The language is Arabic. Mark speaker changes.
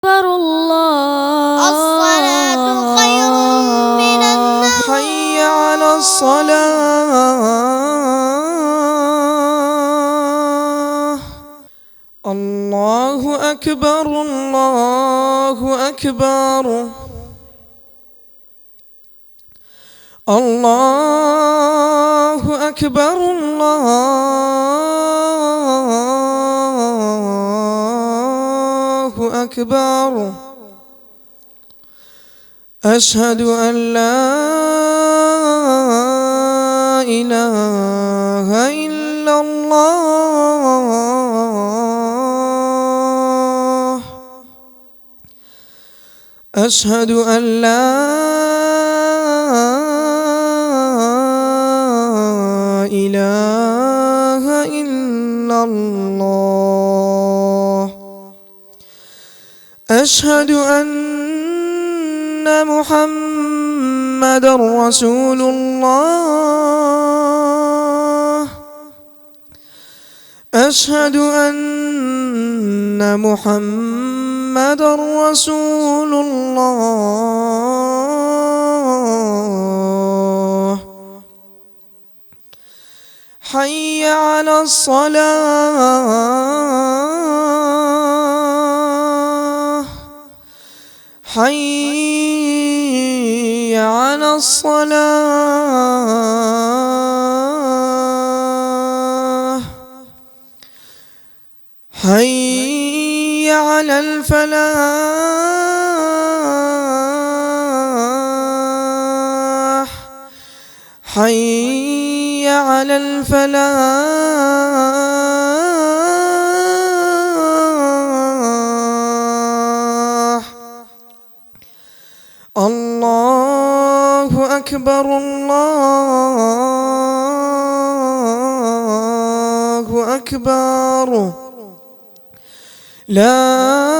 Speaker 1: الله
Speaker 2: الصلاة خير من النوم.
Speaker 3: حي على الصلاة. الله أكبر الله أكبر الله أكبر الله أكبر. أشهد أن لا إله إلا الله. أشهد أن لا إله إلا الله. أشهد أن محمدًا رسول الله. أشهد أن محمدًا رسول الله. حي على الصلاة. حي على الصلاة. حي على الفلاح. حي على الفلاح. الله أكبر الله أكبر. لا